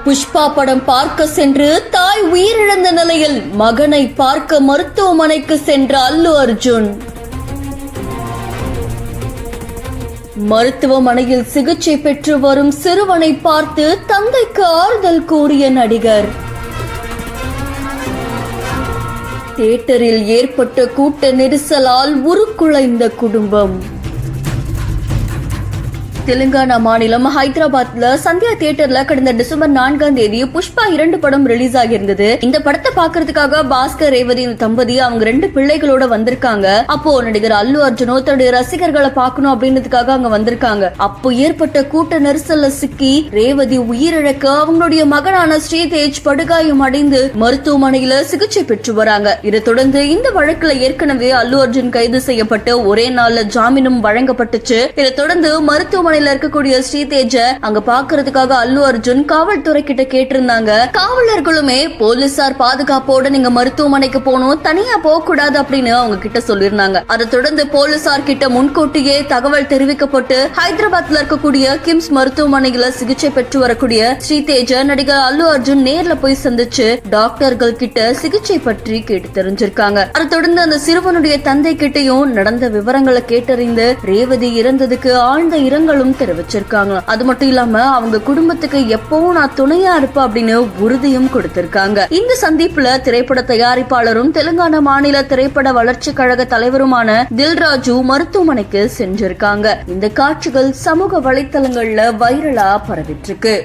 புஷ்பா படம் பார்க்க சென்று தாய் உயிரிழந்த நிலையில் மகனை பார்க்க மருத்துவமனைக்கு சென்ற அல்லு அர்ஜுன். மருத்துவமனையில் சிகிச்சை பெற்று வரும் சிறுவனை பார்த்து தந்தைக்கு ஆறுதல் கூறிய நடிகர். தியேட்டரில் ஏற்பட்ட கூட்ட நெரிசலால் உருக்குலைந்த குடும்பம். தெலுங்கானா மாநிலம் ஹைதராபாத்ல சந்தியா தியேட்டர்ல கடந்த டிசம்பர் 4ஆம் தேதி புஷ்பா 2 படம் ரிலீஸ் ஆகியிருந்தது. இந்த படத்தை பாக்குறதுக்காக பாஸ்கர் ரேவதி தம்பதி அவங்க 2 பிள்ளைகளோட வந்திருக்காங்க. அப்போ நடிகர் அல்லு அர்ஜுனோ தன்னுடைய ரசிகர்களை பார்க்கணும் அப்படின்றதுக்காக அங்க வந்திருக்காங்க. அப்போ ஏற்பட்ட கூட்ட நெரிசல்ல சிக்கி ரேவதி உயிரிழக்க அவங்களுடைய மகனான ஸ்ரீதேஜ் படுகாயம் அடைந்து மருத்துவமனையில சிகிச்சை பெற்று வராங்க. இதை தொடர்ந்து இந்த வழக்குல ஏற்கனவே அல்லு அர்ஜுன் கைது செய்யப்பட்டு ஒரே நாள்ல ஜாமீனும் வழங்கப்பட்டுச்சு. இதை தொடர்ந்து மருத்துவமனை இருக்கக்கூடிய ஸ்ரீதேஜ அங்க பாக்குறதுக்காக அல்லு அர்ஜுன் காவல்துறை கிட்ட கேட்டிருந்தாங்க. காவலர்களுமே போலீசார் பாதுகாப்போட நீங்க மருத்துவமனைக்கு போகணும், தனியா போக கூடாது அப்படின்னு அவங்க கிட்ட சொல்லிருந்தாங்க. அதை தொடர்ந்து போலீசார் கிட்ட முன்கூட்டியே தகவல் தெரிவிக்கப்பட்டு ஹைதராபாத்ல இருக்கக்கூடிய கிம்ஸ் மருத்துவமனையில சிகிச்சை பெற்று வரக்கூடிய ஸ்ரீதேஜ நடிகர் அல்லு அர்ஜுன் நேர்ல போய் சந்திச்சு டாக்டர்கள் கிட்ட சிகிச்சை பற்றி கேட்டு தெரிஞ்சிருக்காங்க. அதை தொடர்ந்து அந்த சிறுவனுடைய தந்தை கிட்டையும் நடந்த விவரங்களை கேட்டறிந்து ரேவதி இறந்ததுக்கு ஆழ்ந்த இரங்கலும் தெரிவிச்சிருக்காங்க. அது மட்டும் இல்லாம அவங்க குடும்பத்துக்கு எப்பவும் நான் துணையா இருப்பேன் அப்படின்னு உறுதியும் கொடுத்திருக்காங்க. இந்த சந்திப்புல திரைப்பட தயாரிப்பாளரும் தெலுங்கானா மாநில திரைப்பட வளர்ச்சி கழக தலைவருமான தில்ராஜு மருத்துவமனைக்கு சென்றிருக்காங்க. இந்த காட்சிகள் சமூக வலைத்தளங்கள்ல வைரலா பரவிட்டு இருக்கு.